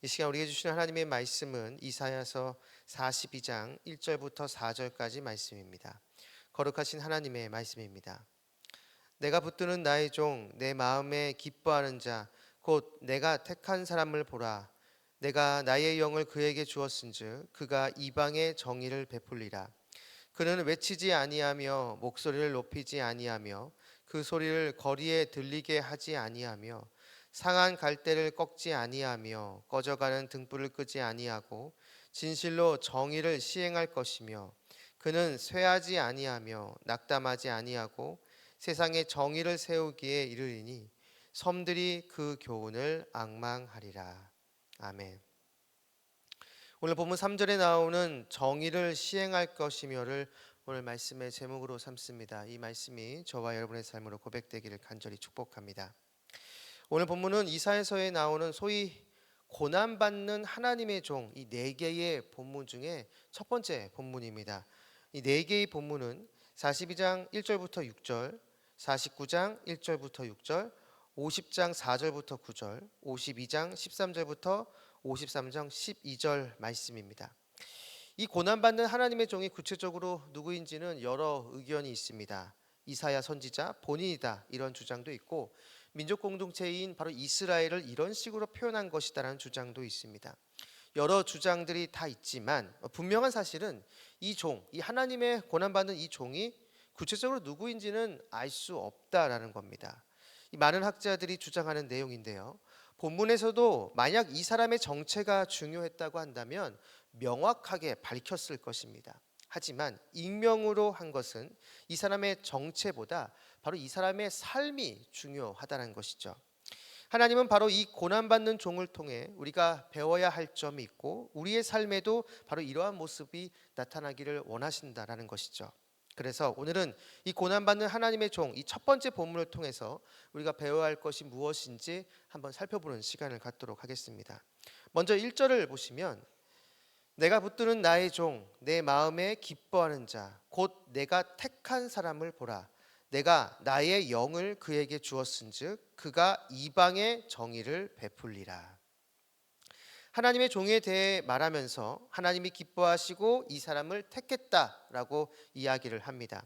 이 시간 우리에게 주시는 하나님의 말씀은 이사야서 42장 1절부터 4절까지 말씀입니다. 거룩하신 하나님의 말씀입니다. 내가 붙드는 나의 종 내 마음에 기뻐하는 자 곧 내가 택한 사람을 보라. 내가 나의 영을 그에게 주었은즉 그가 이방의 정의를 베풀리라. 그는 외치지 아니하며 목소리를 높이지 아니하며 그 소리를 거리에 들리게 하지 아니하며 상한 갈대를 꺾지 아니하며 꺼져가는 등불을 끄지 아니하고 진실로 정의를 시행할 것이며 그는 쇠하지 아니하며 낙담하지 아니하고 세상에 정의를 세우기에 이르리니 섬들이 그 교훈을 앙망하리라. 아멘. 오늘 본문 3절에 나오는 정의를 시행할 것이며를 오늘 말씀의 제목으로 삼습니다. 이 말씀이 저와 여러분의 삶으로 고백되기를 간절히 축복합니다. 오늘 본문은 이사야서에 나오는 소위 고난받는 하나님의 종, 이 네 개의 본문 중에 첫 번째 본문입니다. 이 네 개의 본문은 42장 1절부터 6절, 49장 1절부터 6절, 50장 4절부터 9절, 52장 13절부터 53장 12절 말씀입니다. 이 고난받는 하나님의 종이 구체적으로 누구인지는 여러 의견이 있습니다. 이사야 선지자 본인이다 이런 주장도 있고, 민족 공동체인 바로 이스라엘을 이런 식으로 표현한 것이다라는 주장도 있습니다. 여러 주장들이 다 있지만 분명한 사실은 이 종, 이 하나님의 고난받는 이 종이 구체적으로 누구인지는 알 수 없다라는 겁니다. 이 많은 학자들이 주장하는 내용인데요. 본문에서도 만약 이 사람의 정체가 중요했다고 한다면 명확하게 밝혔을 것입니다. 하지만 익명으로 한 것은 이 사람의 정체보다 바로 이 사람의 삶이 중요하다는 것이죠. 하나님은 바로 이 고난받는 종을 통해 우리가 배워야 할 점이 있고 우리의 삶에도 바로 이러한 모습이 나타나기를 원하신다라는 것이죠. 그래서 오늘은 이 고난받는 하나님의 종, 이 첫 번째 본문을 통해서 우리가 배워야 할 것이 무엇인지 한번 살펴보는 시간을 갖도록 하겠습니다. 먼저 1절을 보시면 내가 붙드는 나의 종, 내 마음에 기뻐하는 자, 곧 내가 택한 사람을 보라. 내가 나의 영을 그에게 주었은즉 그가 이방의 정의를 베풀리라. 하나님의 종에 대해 말하면서 하나님이 기뻐하시고 이 사람을 택했다라고 이야기를 합니다.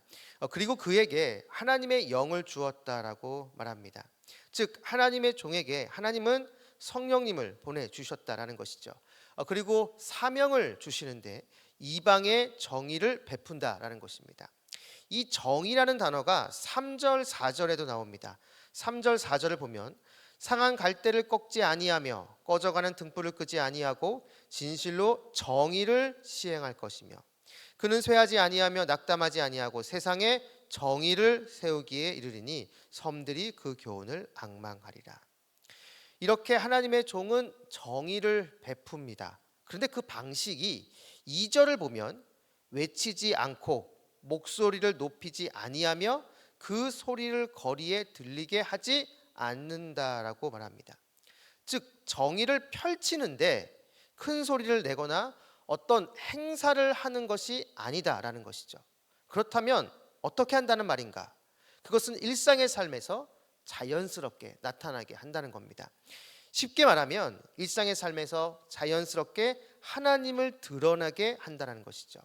그리고 그에게 하나님의 영을 주었다라고 말합니다. 즉 하나님의 종에게 하나님은 성령님을 보내주셨다라는 것이죠. 그리고 사명을 주시는데 이방의 정의를 베푼다라는 것입니다. 이 정의라는 단어가 3절 4절에도 나옵니다. 3절 4절을 보면 상한 갈대를 꺾지 아니하며 꺼져가는 등불을 끄지 아니하고 진실로 정의를 시행할 것이며 그는 쇠하지 아니하며 낙담하지 아니하고 세상에 정의를 세우기에 이르리니 섬들이 그 교훈을 앙망하리라. 이렇게 하나님의 종은 정의를 베풉니다. 그런데 그 방식이 2절을 보면 외치지 않고 목소리를 높이지 아니하며 그 소리를 거리에 들리게 하지 않는다라고 말합니다. 즉 정의를 펼치는데 큰 소리를 내거나 어떤 행사를 하는 것이 아니다라는 것이죠. 그렇다면 어떻게 한다는 말인가? 그것은 일상의 삶에서 자연스럽게 나타나게 한다는 겁니다. 쉽게 말하면 일상의 삶에서 자연스럽게 하나님을 드러나게 한다는 것이죠.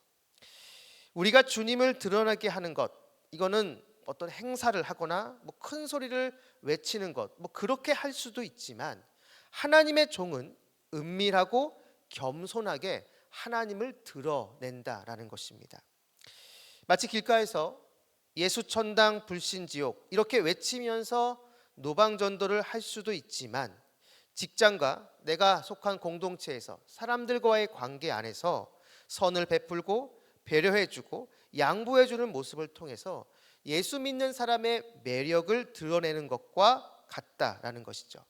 우리가 주님을 드러나게 하는 것, 이거는 어떤 행사를 하거나 큰 소리를 외치는 것, 그렇게 할 수도 있지만 하나님의 종은 은밀하고 겸손하게 하나님을 드러낸다라는 것입니다. 마치 길가에서 예수천당 불신지옥 이렇게 외치면서 노방전도를 할 수도 있지만 직장과 내가 속한 공동체에서 사람들과의 관계 안에서 선을 베풀고 배려해주고 양보해주는 모습을 통해서 예수 믿는 사람의 매력을 드러내는 것과 같다라는 것이죠.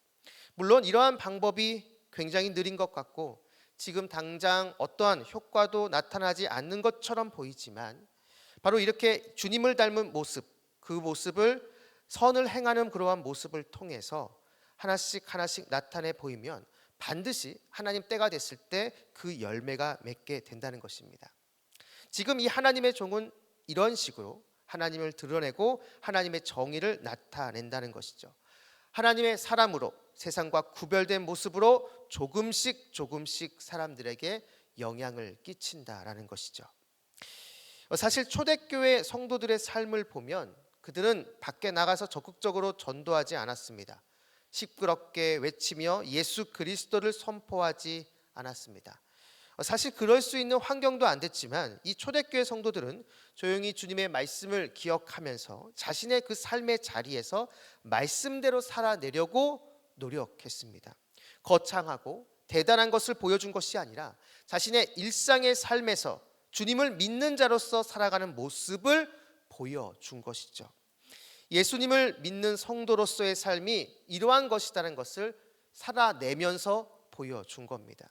물론 이러한 방법이 굉장히 느린 것 같고 지금 당장 어떠한 효과도 나타나지 않는 것처럼 보이지만 바로 이렇게 주님을 닮은 모습, 그 모습을 선을 행하는 그러한 모습을 통해서 하나씩 하나씩 나타내 보이면 반드시 하나님 때가 됐을 때 그 열매가 맺게 된다는 것입니다. 지금 이 하나님의 종은 이런 식으로 하나님을 드러내고 하나님의 정의를 나타낸다는 것이죠. 하나님의 사람으로 세상과 구별된 모습으로 조금씩 사람들에게 영향을 끼친다라는 것이죠. 사실 초대교회 성도들의 삶을 보면 그들은 밖에 나가서 적극적으로 전도하지 않았습니다. 시끄럽게 외치며 예수 그리스도를 선포하지 않았습니다. 사실 그럴 수 있는 환경도 안 됐지만 이 초대교회 성도들은 조용히 주님의 말씀을 기억하면서 자신의 그 삶의 자리에서 말씀대로 살아내려고 노력했습니다. 거창하고 대단한 것을 보여준 것이 아니라 자신의 일상의 삶에서 주님을 믿는 자로서 살아가는 모습을 보여준 것이죠. 예수님을 믿는 성도로서의 삶이 이러한 것이라는 것을 살아내면서 보여준 겁니다.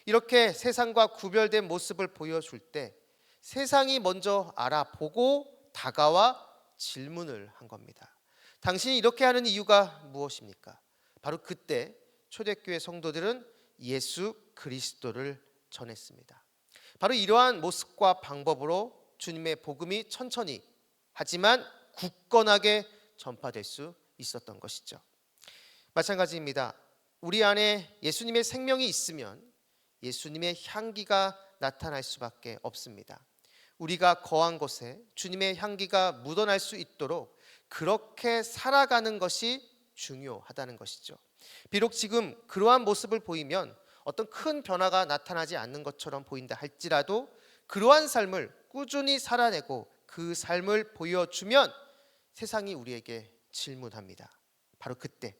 이렇게 세상과 구별된 모습을 보여줄 때 세상이 먼저 알아보고 다가와 질문을 한 겁니다. 당신이 이렇게 하는 이유가 무엇입니까? 바로 그때 초대교회 성도들은 예수 그리스도를 전했습니다. 바로 이러한 모습과 방법으로 주님의 복음이 천천히 하지만 굳건하게 전파될 수 있었던 것이죠. 마찬가지입니다. 우리 안에 예수님의 생명이 있으면 예수님의 향기가 나타날 수밖에 없습니다. 우리가 거한 곳에 주님의 향기가 묻어날 수 있도록 그렇게 살아가는 것이 중요하다는 것이죠. 비록 지금 그러한 모습을 보이면 어떤 큰 변화가 나타나지 않는 것처럼 보인다 할지라도 그러한 삶을 꾸준히 살아내고 그 삶을 보여주면 세상이 우리에게 질문합니다. 바로 그때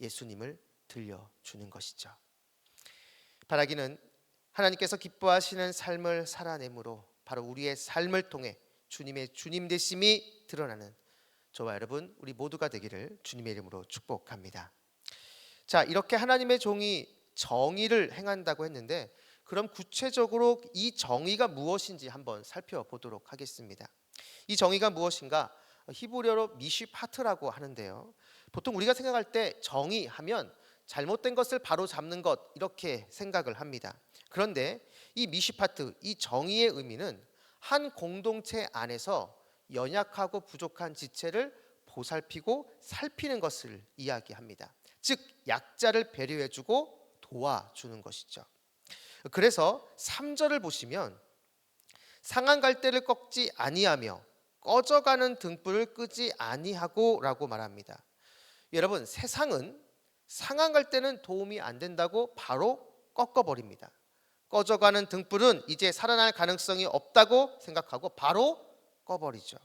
예수님을 들려주는 것이죠. 바라기는 하나님께서 기뻐하시는 삶을 살아내므로 바로 우리의 삶을 통해 주님의 주님 되심이 드러나는 저와 여러분 우리 모두가 되기를 주님의 이름으로 축복합니다. 자, 이렇게 하나님의 종이 정의를 행한다고 했는데 그럼 구체적으로 이 정의가 무엇인지 한번 살펴보도록 하겠습니다. 이 정의가 무엇인가? 히브리어로 미시파트라고 하는데요. 보통 우리가 생각할 때 정의하면 잘못된 것을 바로 잡는 것 이렇게 생각을 합니다. 그런데 이 미시파트, 이 정의의 의미는 한 공동체 안에서 연약하고 부족한 지체를 보살피고 살피는 것을 이야기합니다. 즉 약자를 배려해주고 도와주는 것이죠. 그래서 3절을 보시면 상한 갈대를 꺾지 아니하며 꺼져가는 등불을 끄지 아니하고 라고 말합니다. 여러분, 세상은 상한 갈대는 도움이 안 된다고 바로 꺾어버립니다. 꺼져가는 등불은 이제 살아날 가능성이 없다고 생각하고 바로 꺼버리죠.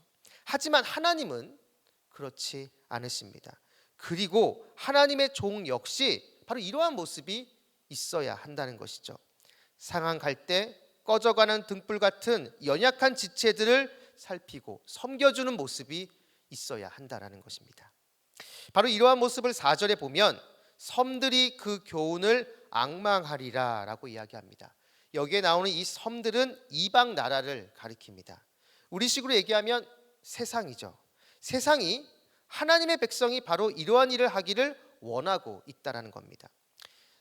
하지만 하나님은 그렇지 않으십니다. 그리고 하나님의 종 역시 바로 이러한 모습이 있어야 한다는 것이죠. 상한 갈대, 꺼져가는 등불 같은 연약한 지체들을 살피고 섬겨주는 모습이 있어야 한다는 것입니다. 바로 이러한 모습을 4절에 보면 섬들이 그 교훈을 앙망하리라 라고 이야기합니다. 여기에 나오는 이 섬들은 이방 나라를 가리킵니다. 우리식으로 얘기하면 세상이죠. 세상이 하나님의 백성이 바로 이러한 일을 하기를 원하고 있다는 겁니다.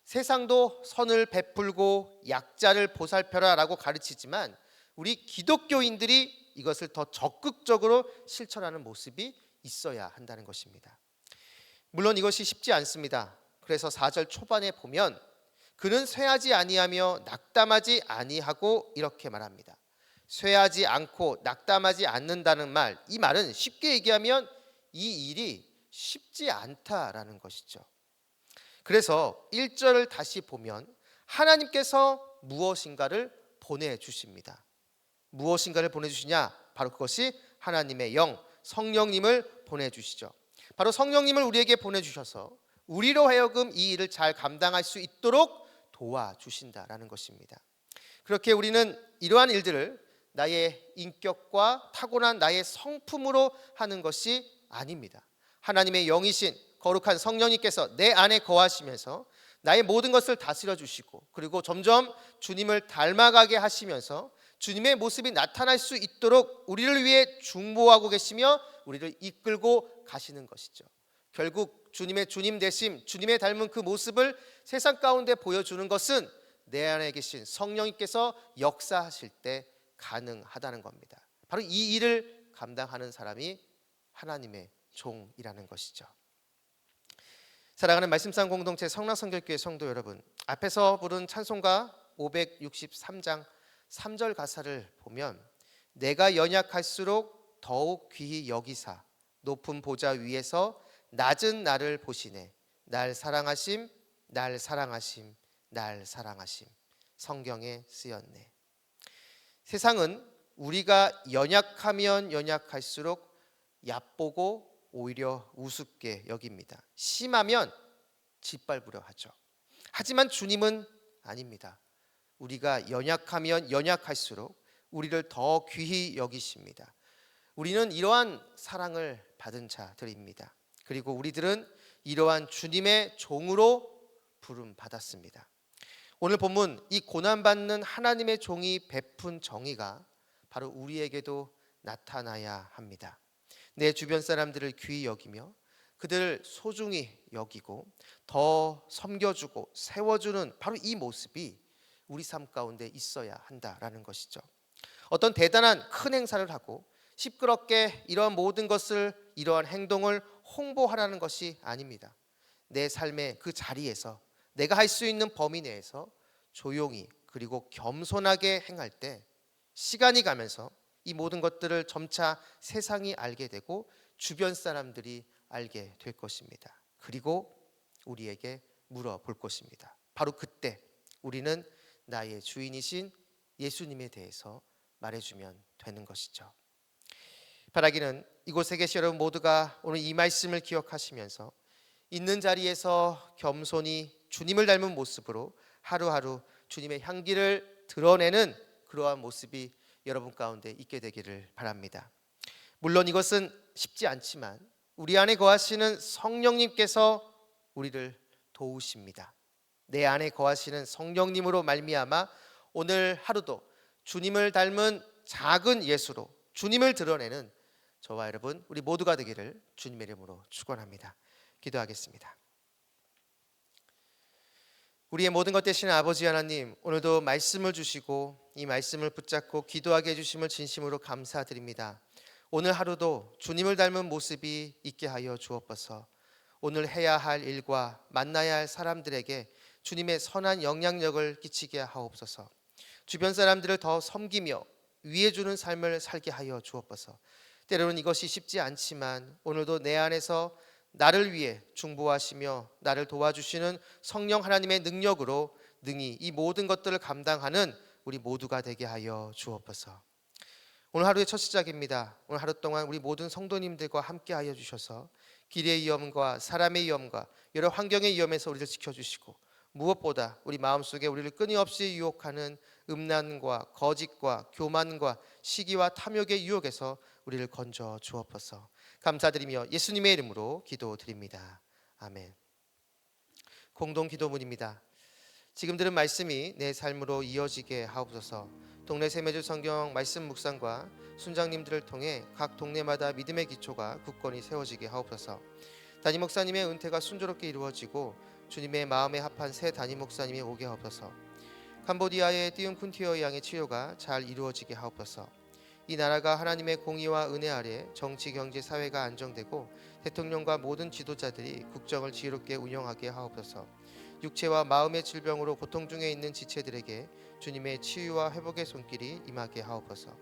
세상도 선을 베풀고 약자를 보살펴라 라고 가르치지만 우리 기독교인들이 이것을 더 적극적으로 실천하는 모습이 있어야 한다는 것입니다. 물론 이것이 쉽지 않습니다. 그래서 4절 초반에 보면 그는 쇠하지 아니하며 낙담하지 아니하고 이렇게 말합니다. 쇠하지 않고 낙담하지 않는다는 말, 이 말은 쉽게 얘기하면 이 일이 쉽지 않다라는 것이죠. 그래서 1절을 다시 보면 하나님께서 무엇인가를 보내주십니다. 무엇인가를 보내주시냐? 바로 그것이 하나님의 영, 성령님을 보내주시죠. 바로 성령님을 우리에게 보내주셔서 우리로 하여금 이 일을 잘 감당할 수 있도록 도와주신다라는 것입니다. 그렇게 우리는 이러한 일들을 나의 인격과 타고난 나의 성품으로 하는 것이 아닙니다. 하나님의 영이신 거룩한 성령님께서 내 안에 거하시면서 나의 모든 것을 다스려 주시고 그리고 점점 주님을 닮아가게 하시면서 주님의 모습이 나타날 수 있도록 우리를 위해 중보하고 계시며 우리를 이끌고 가시는 것이죠. 결국 주님의 주님 되심, 주님의 닮은 그 모습을 세상 가운데 보여주는 것은 내 안에 계신 성령님께서 역사하실 때 가능하다는 겁니다. 바로 이 일을 감당하는 사람이 하나님의 종이라는 것이죠. 사랑하는 말씀상 공동체 성락성결교회 성도 여러분, 앞에서 부른 찬송가 563장 3절 가사를 보면 내가 연약할수록 더욱 귀히 여기사 높은 보좌 위에서 낮은 나를 보시네 날 사랑하심 날 사랑하심 날 사랑하심 성경에 쓰였네. 세상은 우리가 연약하면 연약할수록 얕보고 오히려 우습게 여깁니다. 심하면 짓밟으려 하죠. 하지만 주님은 아닙니다. 우리가 연약하면 연약할수록 우리를 더 귀히 여기십니다. 우리는 이러한 사랑을 받은 자들입니다. 그리고 우리들은 이러한 주님의 종으로 부름 받았습니다. 오늘 본문 이 고난받는 하나님의 종이 베푼 정의가 바로 우리에게도 나타나야 합니다. 내 주변 사람들을 귀히 여기며 그들을 소중히 여기고 더 섬겨주고 세워주는 바로 이 모습이 우리 삶 가운데 있어야 한다라는 것이죠. 어떤 대단한 큰 행사를 하고 시끄럽게 이러한 모든 것을 이러한 행동을 홍보하라는 것이 아닙니다. 내 삶의 그 자리에서 내가 할 수 있는 범위 내에서 조용히 그리고 겸손하게 행할 때 시간이 가면서 이 모든 것들을 점차 세상이 알게 되고 주변 사람들이 알게 될 것입니다. 그리고 우리에게 물어볼 것입니다. 바로 그때 우리는 나의 주인이신 예수님에 대해서 말해주면 되는 것이죠. 바라기는 이곳에 계신 여러분 모두가 오늘 이 말씀을 기억하시면서 있는 자리에서 겸손히 주님을 닮은 모습으로 하루하루 주님의 향기를 드러내는 그러한 모습이 여러분 가운데 있게 되기를 바랍니다. 물론 이것은 쉽지 않지만 우리 안에 거하시는 성령님께서 우리를 도우십니다. 내 안에 거하시는 성령님으로 말미암아 오늘 하루도 주님을 닮은 작은 예수로 주님을 드러내는 저와 여러분 우리 모두가 되기를 주님의 이름으로 축원합니다. 기도하겠습니다. 우리의 모든 것 되시는 아버지 하나님, 오늘도 말씀을 주시고 이 말씀을 붙잡고 기도하게 해주심을 진심으로 감사드립니다. 오늘 하루도 주님을 닮은 모습이 있게 하여 주옵소서. 오늘 해야 할 일과 만나야 할 사람들에게 주님의 선한 영향력을 끼치게 하옵소서. 주변 사람들을 더 섬기며 위해주는 삶을 살게 하여 주옵소서. 때로는 이것이 쉽지 않지만 오늘도 내 안에서 나를 위해 중보하시며 나를 도와주시는 성령 하나님의 능력으로 능히 이 모든 것들을 감당하는 우리 모두가 되게 하여 주옵소서. 오늘 하루의 첫 시작입니다. 오늘 하루 동안 우리 모든 성도님들과 함께 하여 주셔서 길의 위험과 사람의 위험과 여러 환경의 위험에서 우리를 지켜주시고 무엇보다 우리 마음속에 우리를 끊임없이 유혹하는 음란과 거짓과 교만과 시기와 탐욕의 유혹에서 우리를 건져 주옵소서. 감사드리며 예수님의 이름으로 기도드립니다. 아멘. 공동 기도문입니다. 지금 들은 말씀이 내 삶으로 이어지게 하옵소서. 동네 세매주 성경 말씀 묵상과 순장님들을 통해 각 동네마다 믿음의 기초가 굳건히 세워지게 하옵소서. 담임 목사님의 은퇴가 순조롭게 이루어지고 주님의 마음에 합한 새 담임 목사님이 오게 하옵소서. 캄보디아의 띄움 쿤티어 양의 치료가 잘 이루어지게 하옵소서. 이 나라가 하나님의 공의와 은혜 아래 정치, 경제, 사회가 안정되고 대통령과 모든 지도자들이 국정을 지혜롭게 운영하게 하옵소서. 육체와 마음의 질병으로 고통 중에 있는 지체들에게 주님의 치유와 회복의 손길이 임하게 하옵소서.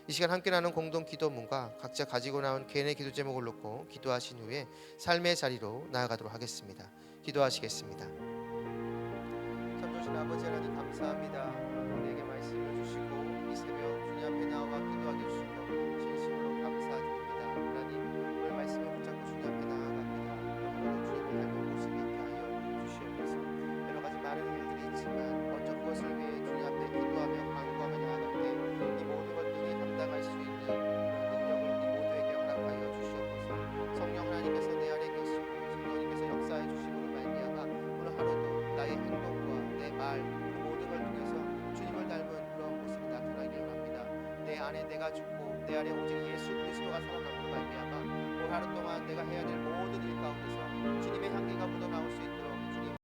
이 시간 함께 나눈 공동 기도문과 각자 가지고 나온 개인의 기도 제목을 놓고 기도하신 후에 삶의 자리로 나아가도록 하겠습니다. 기도하시겠습니다. 참 좋으신 아버지 하나님 감사합니다. 우리에게 말씀을 주시고 이 새벽 주님 앞에 나와 기도하게 주신 것 진심으로 감사드립니다. 하나님 오늘 말씀을 붙잡고 주님 앞에 나아갑니다. 오늘도 주님을 닮은 모습이 있게 하여 주시옵소서. 여러 가지 많은 일들이 있지만 먼저 그것을 위해 주님 앞에 기도하며 간구하며 나아갈 때 이 모든 걸 능히 감당할 수 있는 능력을 우리 모두에게 허락하여 주시옵소서. 성령 하나님께서 내 안에 계시고 성령님께서 역사해 주심으로 말미암아 오늘 하루도 나의 행동과 내 말 모든 걸 통해서 주님을 닮은 그런 모습이 나타나길 원합니다. 내 안에 내가 죽고 내 안에 오직 예수 그리스도가 살아남고 말미암아 오늘 하루 동안 내가 해야 될 모든 일 가운데서 주님의 향기가 묻어나올 수 있도록